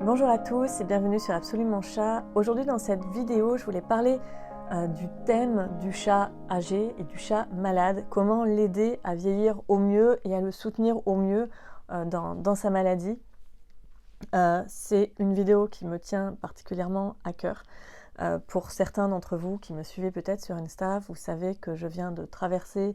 Bonjour à tous et bienvenue sur Absolument Chat. Aujourd'hui dans cette vidéo, je voulais parler du thème du chat âgé et du chat malade, comment l'aider à vieillir au mieux et à le soutenir au mieux dans sa maladie. C'est une vidéo qui me tient particulièrement à cœur. Pour certains d'entre vous qui me suivez peut-être sur Insta, vous savez que je viens de traverser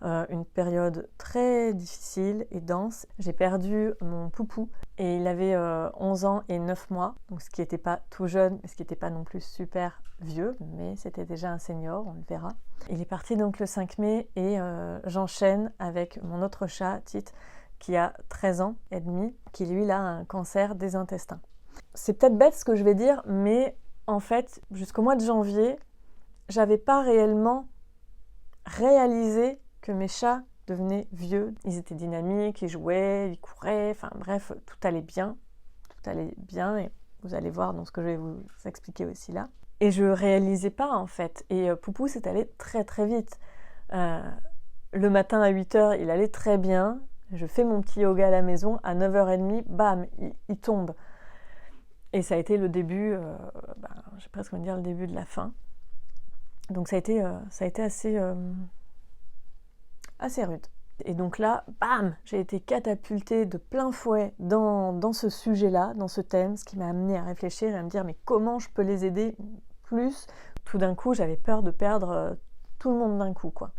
une période très difficile et dense. J'ai perdu mon poupou et il avait 11 ans et 9 mois, donc ce qui n'était pas tout jeune, mais ce qui n'était pas non plus super vieux, mais c'était déjà un senior, on le verra. Il est parti donc le 5 mai et j'enchaîne avec mon autre chat, Tite, qui a 13 ans et demi, qui lui a un cancer des intestins. C'est peut-être bête ce que je vais dire, mais en fait, jusqu'au mois de janvier, j'avais pas réellement réalisé que mes chats devenaient vieux. Ils étaient dynamiques, ils jouaient, ils couraient, enfin bref, tout allait bien et vous allez voir dans ce que je vais vous expliquer aussi là. Et je réalisais pas en fait, et Poupou c'est allé très très vite. Le matin à 8h, il allait très bien, je fais mon petit yoga à la maison, à 9h30, bam, il tombe. Et ça a été le début, je vais presque dire le début de la fin. Donc ça a été assez rude. Et donc là, bam, j'ai été catapultée de plein fouet dans ce sujet-là, dans ce thème, ce qui m'a amenée à réfléchir et à me dire mais comment je peux les aider plus. Tout d'un coup, j'avais peur de perdre tout le monde d'un coup, quoi.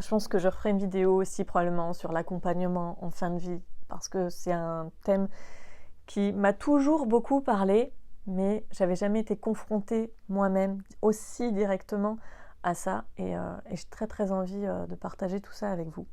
Je pense que je referai une vidéo aussi probablement sur l'accompagnement en fin de vie, parce que c'est un thème qui m'a toujours beaucoup parlé, mais j'avais jamais été confrontée moi-même aussi directement à ça, et j'ai très très envie de partager tout ça avec vous.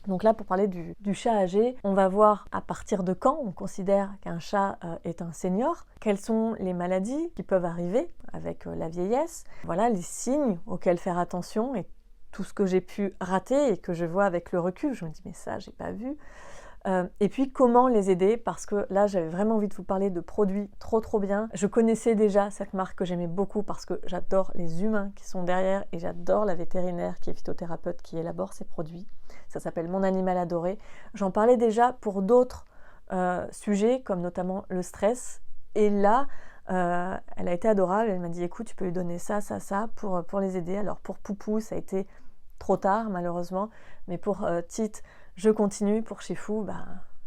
Donc là, pour parler du chat âgé, on va voir à partir de quand on considère qu'un chat est un senior, quelles sont les maladies qui peuvent arriver avec la vieillesse, voilà les signes auxquels faire attention, et tout ce que j'ai pu rater et que je vois avec le recul, je me dis mais ça j'ai pas vu. Et puis comment les aider, parce que là j'avais vraiment envie de vous parler de produits trop bien. Je connaissais déjà cette marque que j'aimais beaucoup parce que j'adore les humains qui sont derrière et j'adore la vétérinaire qui est phytothérapeute qui élabore ces produits. Ça s'appelle Mon Animal Adoré. J'en parlais déjà pour d'autres sujets comme notamment le stress, et là elle a été adorable. Elle m'a dit écoute, tu peux lui donner ça pour les aider. Alors pour Poupou ça a été trop tard malheureusement, mais pour Tite je continue. Pour Chifou,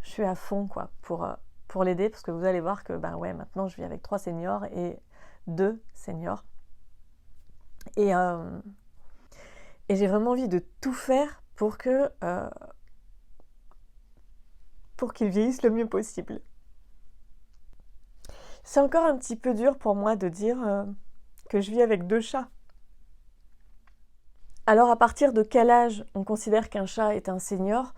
je suis à fond quoi, pour l'aider, parce que vous allez voir que maintenant je vis avec 3 seniors et 2 seniors. Et j'ai vraiment envie de tout faire pour qu'ils vieillissent le mieux possible. C'est encore un petit peu dur pour moi de dire que je vis avec 2 chats. Alors à partir de quel âge on considère qu'un chat est un senior ?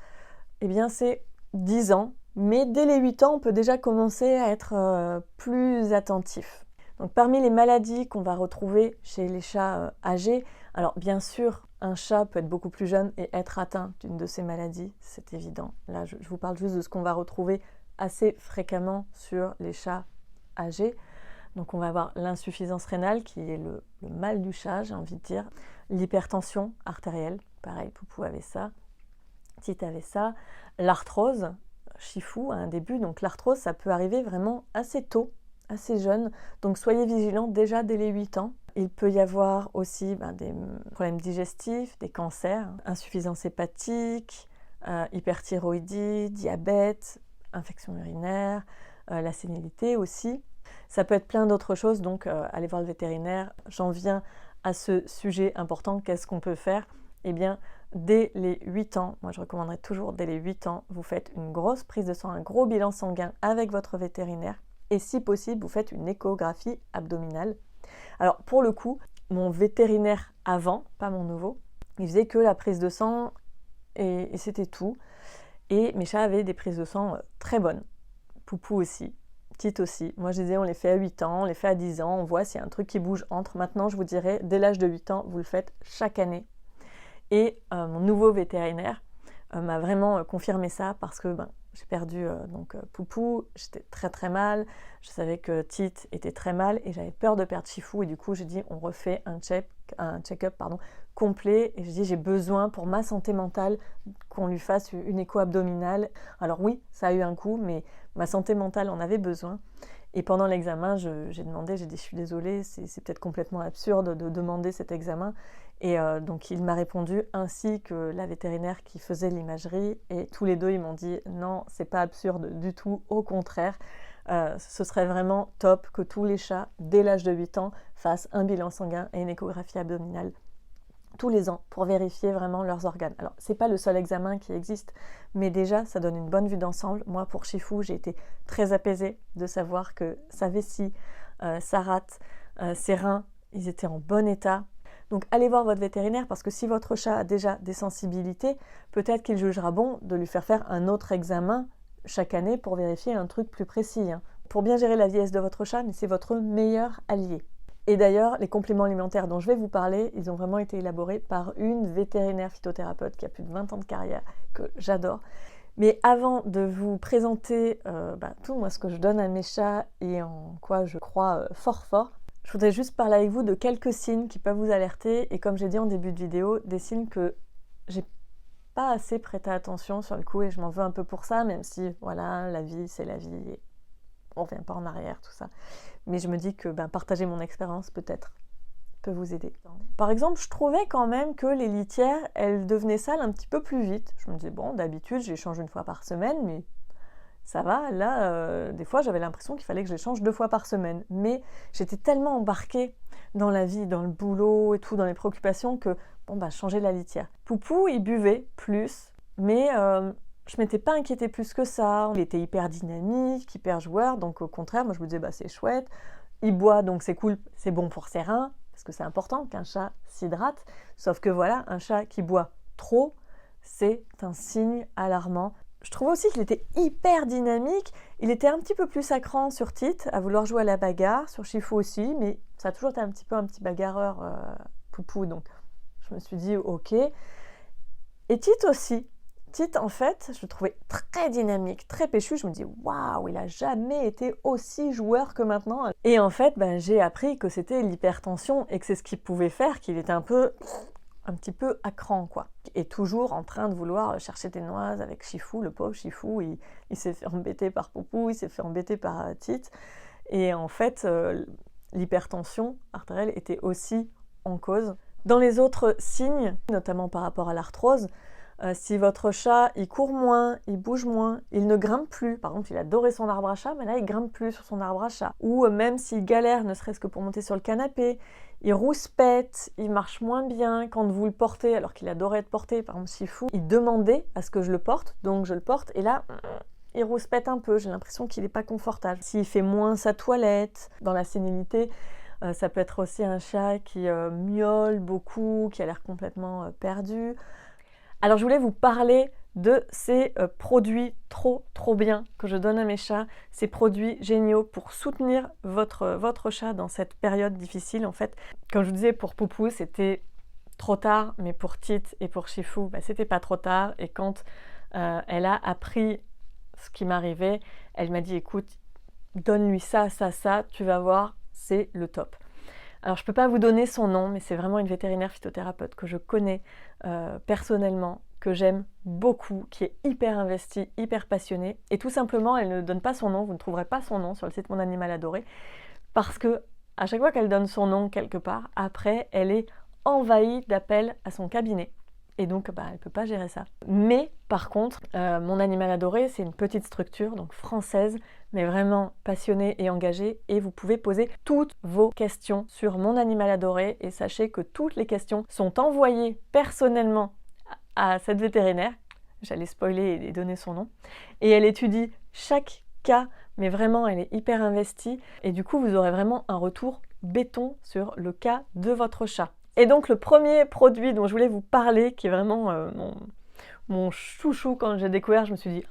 Eh bien c'est 10 ans, mais dès les 8 ans, on peut déjà commencer à être plus attentif. Donc parmi les maladies qu'on va retrouver chez les chats âgés, alors bien sûr, un chat peut être beaucoup plus jeune et être atteint d'une de ces maladies, c'est évident. Là, je vous parle juste de ce qu'on va retrouver assez fréquemment sur les chats âgés. Donc on va avoir l'insuffisance rénale, qui est le mal du chat, j'ai envie de dire. L'hypertension artérielle, pareil, Poupou avait ça. Tite avait ça. L'arthrose, Chifou a un début, donc l'arthrose ça peut arriver vraiment assez tôt, assez jeune, donc soyez vigilants déjà dès les 8 ans. Il peut y avoir aussi des problèmes digestifs, des cancers, insuffisance hépatique, hyperthyroïdie, diabète, infection urinaire, la sénilité aussi. Ça peut être plein d'autres choses, donc allez voir le vétérinaire. J'en viens à ce sujet important, qu'est-ce qu'on peut faire ? Eh bien, dès les 8 ans, moi je recommanderais toujours dès les 8 ans, vous faites une grosse prise de sang, un gros bilan sanguin avec votre vétérinaire, et si possible, vous faites une échographie abdominale. Alors pour le coup, mon vétérinaire avant, pas mon nouveau, il faisait que la prise de sang et c'était tout. Et mes chats avaient des prises de sang très bonnes. Poupou aussi, Tite aussi. Moi je disais on les fait à 8 ans, on les fait à 10 ans, on voit s'il y a un truc qui bouge entre. Maintenant je vous dirais, dès l'âge de 8 ans, vous le faites chaque année. Et mon nouveau vétérinaire m'a vraiment confirmé ça, parce que j'ai perdu Poupou, j'étais très très mal, je savais que Tite était très mal et j'avais peur de perdre Chifou, et du coup j'ai dit on refait un check-up complet. Et je dis, j'ai besoin pour ma santé mentale qu'on lui fasse une écho abdominale. Alors oui, ça a eu un coût, mais ma santé mentale en avait besoin. Et pendant l'examen, j'ai demandé, j'ai dit, je suis désolée, c'est peut-être complètement absurde de demander cet examen. Et donc il m'a répondu, ainsi que la vétérinaire qui faisait l'imagerie. Et tous les deux, ils m'ont dit, non, c'est pas absurde du tout, au contraire. Ce serait vraiment top que tous les chats, dès l'âge de 8 ans, fassent un bilan sanguin et une échographie abdominale tous les ans pour vérifier vraiment leurs organes. Alors, c'est pas le seul examen qui existe, mais déjà, ça donne une bonne vue d'ensemble. Moi, pour Chifou, j'ai été très apaisée de savoir que sa vessie, sa rate, ses reins, ils étaient en bon état. Donc, allez voir votre vétérinaire parce que si votre chat a déjà des sensibilités, peut-être qu'il jugera bon de lui faire un autre examen chaque année pour vérifier un truc plus précis. Pour bien gérer la vieillesse de votre chat, mais c'est votre meilleur allié. Et d'ailleurs, les compléments alimentaires dont je vais vous parler, ils ont vraiment été élaborés par une vétérinaire phytothérapeute qui a plus de 20 ans de carrière, que j'adore. Mais avant de vous présenter tout moi ce que je donne à mes chats et en quoi je crois fort, je voudrais juste parler avec vous de quelques signes qui peuvent vous alerter. Et comme j'ai dit en début de vidéo, des signes que j'ai pas assez prêté attention sur le coup et je m'en veux un peu pour ça, même si voilà, la vie c'est la vie et on revient pas en arrière, tout ça. Mais je me dis que partager mon expérience peut-être peut vous aider. Par exemple, je trouvais quand même que les litières, elles devenaient sales un petit peu plus vite. Je me disais, bon, d'habitude, je les change une fois par semaine, mais ça va. Là, des fois, j'avais l'impression qu'il fallait que je les change 2 fois par semaine. Mais j'étais tellement embarquée dans la vie, dans le boulot et tout, dans les préoccupations, que, changer la litière. Poupou, il buvait plus, mais je m'étais pas inquiétée plus que ça. Il était hyper dynamique, hyper joueur, donc au contraire, moi je me disais, c'est chouette. Il boit, donc c'est cool, c'est bon pour ses reins, parce que c'est important qu'un chat s'hydrate. Sauf que voilà, un chat qui boit trop, c'est un signe alarmant. Je trouvais aussi qu'il était hyper dynamique. Il était un petit peu plus sacrant sur Tite, à vouloir jouer à la bagarre, sur Chifou aussi, mais ça a toujours été un petit bagarreur, Poupou, donc je me suis dit, ok. Et Tite aussi. Tite, en fait, je le trouvais très dynamique, très péchu. Je me dis, waouh, il a jamais été aussi joueur que maintenant. Et en fait, j'ai appris que c'était l'hypertension et que c'est ce qu'il pouvait faire, qu'il était un petit peu à cran, quoi. Et toujours en train de vouloir chercher des noises avec Chifou, le pauvre Chifou. Il s'est fait embêter par Poupou, il s'est fait embêter par Tite. Et en fait, l'hypertension artérielle était aussi en cause. Dans les autres signes, notamment par rapport à l'arthrose, si votre chat, il court moins, il bouge moins, il ne grimpe plus, par exemple, il adorait son arbre à chat, mais là, il grimpe plus sur son arbre à chat. Ou même s'il galère, ne serait-ce que pour monter sur le canapé, il rouspète, il marche moins bien quand vous le portez, alors qu'il adorait être porté, par exemple, Chifou, il demandait à ce que je le porte, donc je le porte, et là, il rouspète un peu, j'ai l'impression qu'il n'est pas confortable. S'il fait moins sa toilette, dans la sénilité, ça peut être aussi un chat qui miaule beaucoup, qui a l'air complètement perdu. Alors je voulais vous parler de ces produits trop bien que je donne à mes chats, ces produits géniaux pour soutenir votre chat dans cette période difficile. En fait, comme je vous disais, pour Poupou, c'était trop tard, mais pour Tite et pour Chifou, c'était pas trop tard. Et quand elle a appris ce qui m'arrivait, elle m'a dit, écoute, donne-lui ça, tu vas voir, c'est le top. Alors je ne peux pas vous donner son nom, mais c'est vraiment une vétérinaire phytothérapeute que je connais personnellement, que j'aime beaucoup, qui est hyper investie, hyper passionnée. Et tout simplement, elle ne donne pas son nom, vous ne trouverez pas son nom sur le site Mon Animal Adoré, parce que à chaque fois qu'elle donne son nom quelque part, après, elle est envahie d'appels à son cabinet. Et donc, elle ne peut pas gérer ça. Mais par contre, Mon Animal Adoré, c'est une petite structure, donc française, mais vraiment passionnée et engagée. Et vous pouvez poser toutes vos questions sur Mon Animal Adoré. Et sachez que toutes les questions sont envoyées personnellement à cette vétérinaire. J'allais spoiler et donner son nom. Et elle étudie chaque cas, mais vraiment, elle est hyper investie. Et du coup, vous aurez vraiment un retour béton sur le cas de votre chat. Et donc le premier produit dont je voulais vous parler, qui est vraiment mon chouchou quand j'ai découvert, je me suis dit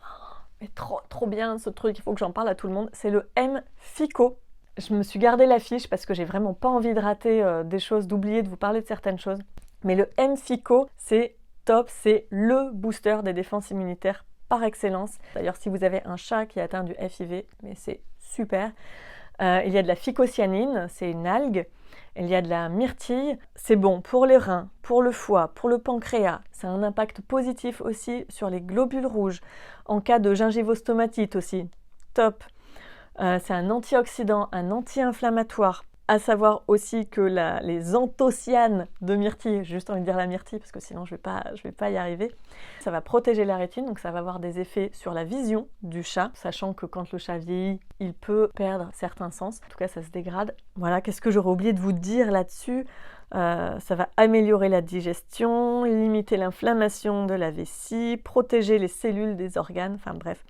mais trop bien ce truc, il faut que j'en parle à tout le monde, c'est le M-Fico. Je me suis gardé la fiche parce que j'ai vraiment pas envie de rater des choses, d'oublier de vous parler de certaines choses. Mais le M-Fico, c'est top, c'est le booster des défenses immunitaires par excellence. D'ailleurs, si vous avez un chat qui est atteint du FIV, mais c'est super. Il y a de la phycocyanine, c'est une algue. il y a de la myrtille. C'est bon pour les reins, pour le foie, pour le pancréas. Ça a un impact positif aussi sur les globules rouges. En cas de gingivostomatite aussi, top. C'est un antioxydant, un anti-inflammatoire. À savoir aussi que les anthocyanes de myrtille, j'ai juste envie de dire la myrtille parce que sinon je vais pas y arriver, ça va protéger la rétine, donc ça va avoir des effets sur la vision du chat, sachant que quand le chat vieillit, il peut perdre certains sens, en tout cas ça se dégrade. Voilà, qu'est-ce que j'aurais oublié de vous dire là-dessus? Ça va améliorer la digestion, limiter l'inflammation de la vessie, protéger les cellules des organes, enfin bref.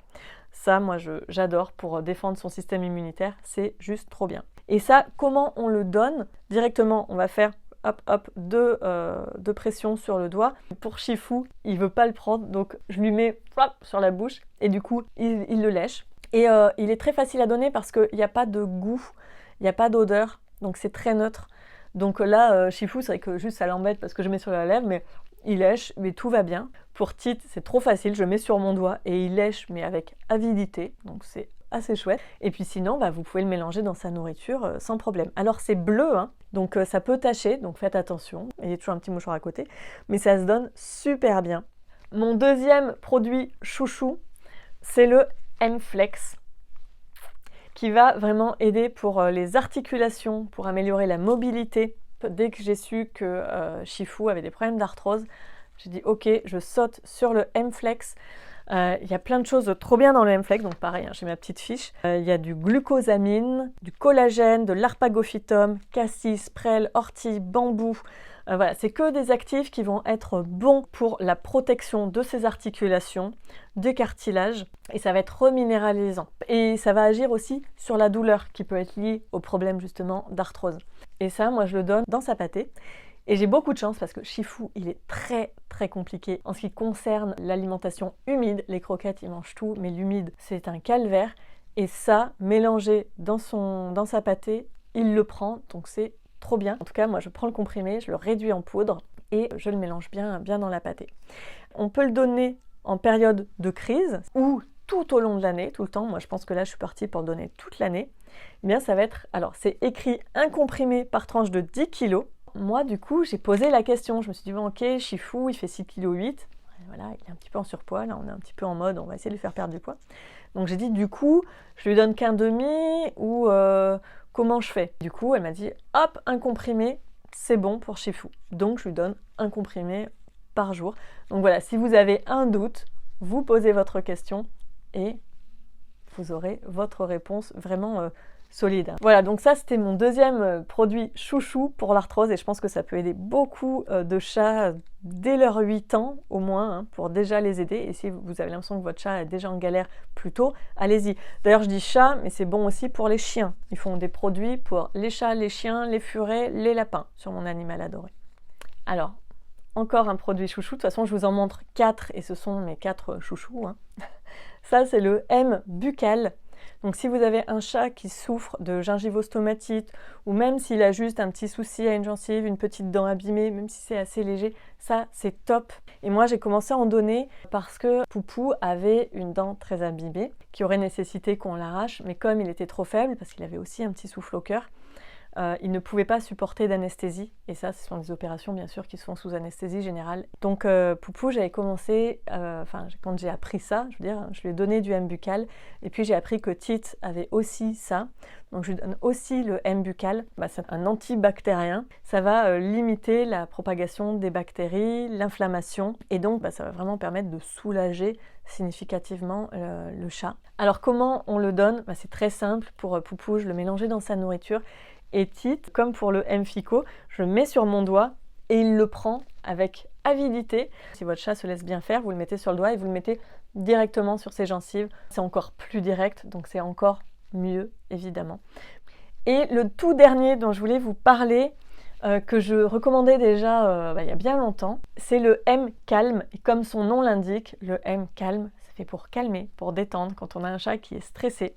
Ça, moi, j'adore pour défendre son système immunitaire, c'est juste trop bien. Et ça, comment on le donne? Directement, on va faire hop, hop, deux pressions sur le doigt. Pour Chifou, il veut pas le prendre, donc je lui mets hop, sur la bouche et du coup, il le lèche. Et il est très facile à donner parce qu'il n'y a pas de goût, il n'y a pas d'odeur, donc c'est très neutre. Donc là, Chifou, c'est vrai que juste ça l'embête parce que je mets sur la lèvre, mais il lèche, mais tout va bien. Pour Tite, c'est trop facile, je mets sur mon doigt et il lèche, mais avec avidité, donc c'est assez chouette. Et puis sinon, vous pouvez le mélanger dans sa nourriture sans problème. Alors c'est bleu, hein, donc ça peut tacher, donc faites attention. Il y a toujours un petit mouchoir à côté, mais ça se donne super bien. Mon deuxième produit chouchou, c'est le M-Flex, qui va vraiment aider pour les articulations, pour améliorer la mobilité. Dès que j'ai su que Chifou avait des problèmes d'arthrose, j'ai dit ok, je saute sur le M-Flex. Il y a plein de choses trop bien dans le M-Flex, donc pareil, j'ai ma petite fiche. Il y a du glucosamine, du collagène, de l'arpagophytum, cassis, prêle, ortie, bambou. Voilà, c'est que des actifs qui vont être bons pour la protection de ces articulations, des cartilages, et ça va être reminéralisant. Et ça va agir aussi sur la douleur qui peut être liée au problème justement d'arthrose. Et ça, moi je le donne dans sa pâtée. Et j'ai beaucoup de chance parce que Chifou, il est très très compliqué en ce qui concerne l'alimentation humide. Les croquettes, il mange tout, mais l'humide, c'est un calvaire. Et ça, mélangé dans sa pâtée, il le prend, donc c'est trop bien. En tout cas, moi je prends le comprimé, je le réduis en poudre et je le mélange bien dans la pâtée. On peut le donner en période de crise ou tout au long de l'année, tout le temps. Moi je pense que là je suis partie pour le donner toute l'année. Eh bien ça va être, alors c'est écrit un comprimé par tranche de 10 kg. Moi, du coup, j'ai posé la question. Je me suis dit, bon, ok, Chifou, il fait 6,8 kg. Voilà, il est un petit peu en surpoids. Là, on est un petit peu en mode, on va essayer de lui faire perdre du poids. Donc, j'ai dit, du coup, je lui donne qu'un demi ou comment je fais? Du coup, elle m'a dit, hop, un comprimé, c'est bon pour Chifou. Donc, je lui donne un comprimé par jour. Donc, voilà, si vous avez un doute, vous posez votre question et vous aurez votre réponse vraiment solide. Voilà, donc ça c'était mon deuxième produit chouchou pour l'arthrose et je pense que ça peut aider beaucoup de chats dès leurs 8 ans au moins pour déjà les aider. Et si vous avez l'impression que votre chat est déjà en galère plus tôt, allez-y. D'ailleurs je dis chat, mais c'est bon aussi pour les chiens. Ils font des produits pour les chats, les chiens, les furets, les lapins sur mon animal adoré. Alors, encore un produit chouchou. De toute façon, je vous en montre 4 et ce sont mes 4 chouchous. Ça, c'est le M-Buccal. Donc si vous avez un chat qui souffre de gingivostomatite ou même s'il a juste un petit souci à une gencive, une petite dent abîmée, même si c'est assez léger, ça c'est top. Et moi j'ai commencé à en donner parce que Poupou avait une dent très abîmée qui aurait nécessité qu'on l'arrache, mais comme il était trop faible, parce qu'il avait aussi un petit souffle au cœur, il ne pouvait pas supporter d'anesthésie. Et ça, ce sont des opérations, bien sûr, qui se font sous anesthésie générale. Donc, Poupou, j'avais commencé, quand j'ai appris ça, je lui ai donné du M-Buccal. Et puis, j'ai appris que Tite avait aussi ça. Donc, je lui donne aussi le M-Buccal. C'est un antibactérien. Ça va limiter la propagation des bactéries, l'inflammation. Et donc, ça va vraiment permettre de soulager significativement le chat. Alors, comment on le donne? C'est très simple. Pour Poupou, je le mélangeais dans sa nourriture. Et Tite, comme pour le M-Fico, je le mets sur mon doigt et il le prend avec avidité. Si votre chat se laisse bien faire, vous le mettez sur le doigt et vous le mettez directement sur ses gencives. C'est encore plus direct, donc c'est encore mieux, évidemment. Et le tout dernier dont je voulais vous parler, que je recommandais déjà il y a bien longtemps, c'est le M-Calm. Et comme son nom l'indique, le M-Calm, ça fait pour calmer, pour détendre quand on a un chat qui est stressé.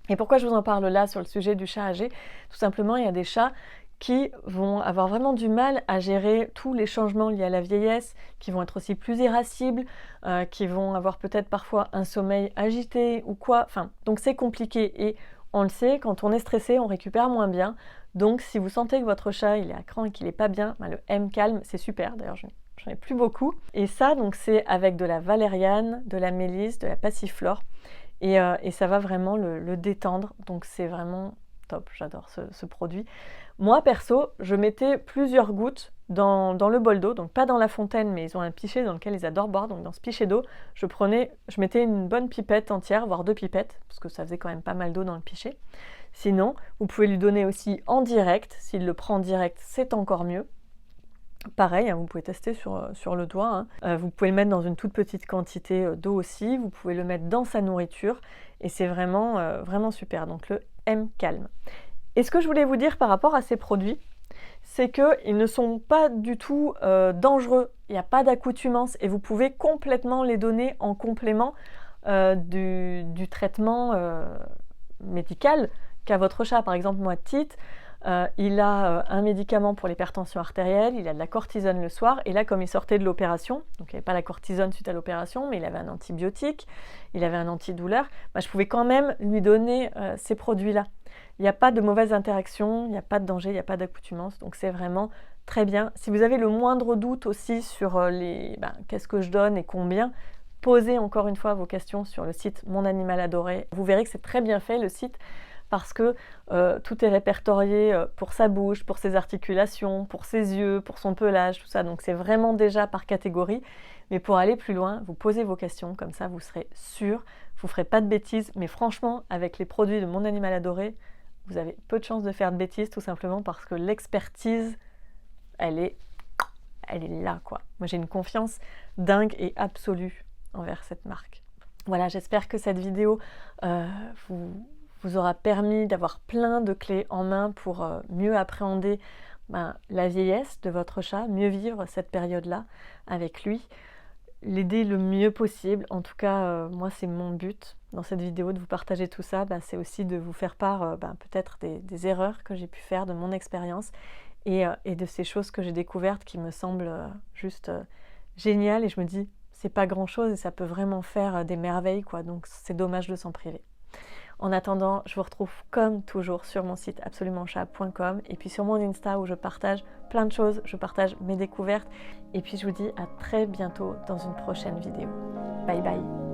Et pourquoi je vous en parle là sur le sujet du chat âgé? Tout simplement, il y a des chats qui vont avoir vraiment du mal à gérer tous les changements liés à la vieillesse, qui vont être aussi plus irascibles, qui vont avoir peut-être parfois un sommeil agité ou quoi. Donc c'est compliqué. Et On le sait, quand on est stressé, on récupère moins bien. Donc si vous sentez que votre chat il est à cran et qu'il n'est pas bien, le M-Calm c'est super. D'ailleurs j'en ai plus beaucoup. Et ça donc c'est avec de la valériane, de la mélisse, de la passiflore. Et ça va vraiment le détendre. Donc c'est vraiment top, j'adore ce produit. Moi perso, je mettais plusieurs gouttes dans le bol d'eau, donc pas dans la fontaine, mais ils ont un pichet dans lequel ils adorent boire, donc dans ce pichet d'eau, je mettais une bonne pipette entière, voire 2 pipettes, parce que ça faisait quand même pas mal d'eau dans le pichet. Sinon, vous pouvez lui donner aussi en direct, s'il le prend en direct, c'est encore mieux. Pareil, vous pouvez tester sur le doigt. Vous pouvez le mettre dans une toute petite quantité d'eau aussi, vous pouvez le mettre dans sa nourriture, et c'est vraiment, vraiment super, donc le M-Calm. Et ce que je voulais vous dire par rapport à ces produits, c'est qu'ils ne sont pas du tout dangereux, il n'y a pas d'accoutumance et vous pouvez complètement les donner en complément du traitement médical qu'a votre chat. Par exemple, moi, Tite, il a un médicament pour l'hypertension artérielle, il a de la cortisone le soir, et là, comme il sortait de l'opération, donc il n'y avait pas la cortisone suite à l'opération, mais il avait un antibiotique, il avait un antidouleur, je pouvais quand même lui donner ces produits-là. Il n'y a pas de mauvaise interaction, il n'y a pas de danger, il n'y a pas d'accoutumance, donc c'est vraiment très bien. Si vous avez le moindre doute aussi sur qu'est-ce que je donne et combien, posez encore une fois vos questions sur le site Mon Animal Adoré. Vous verrez que c'est très bien fait le site, parce que tout est répertorié pour sa bouche, pour ses articulations, pour ses yeux, pour son pelage, tout ça. Donc c'est vraiment déjà par catégorie. Mais pour aller plus loin, vous posez vos questions, comme ça vous serez sûr, vous ne ferez pas de bêtises. Mais franchement, avec les produits de Mon Animal Adoré, vous avez peu de chances de faire de bêtises, tout simplement parce que l'expertise, elle est là, quoi. Moi j'ai une confiance dingue et absolue envers cette marque. Voilà, j'espère que cette vidéo vous aura permis d'avoir plein de clés en main pour mieux appréhender la vieillesse de votre chat, mieux vivre cette période-là avec lui, l'aider le mieux possible. En tout cas, moi c'est mon but dans cette vidéo de vous partager tout ça, c'est aussi de vous faire part peut-être des erreurs que j'ai pu faire, de mon expérience et de ces choses que j'ai découvertes qui me semblent juste géniales, et je me dis c'est pas grand-chose et ça peut vraiment faire des merveilles, quoi, donc c'est dommage de s'en priver. En attendant, je vous retrouve comme toujours sur mon site absolumentchat.com et puis sur mon Insta où je partage plein de choses, je partage mes découvertes, et puis je vous dis à très bientôt dans une prochaine vidéo. Bye bye.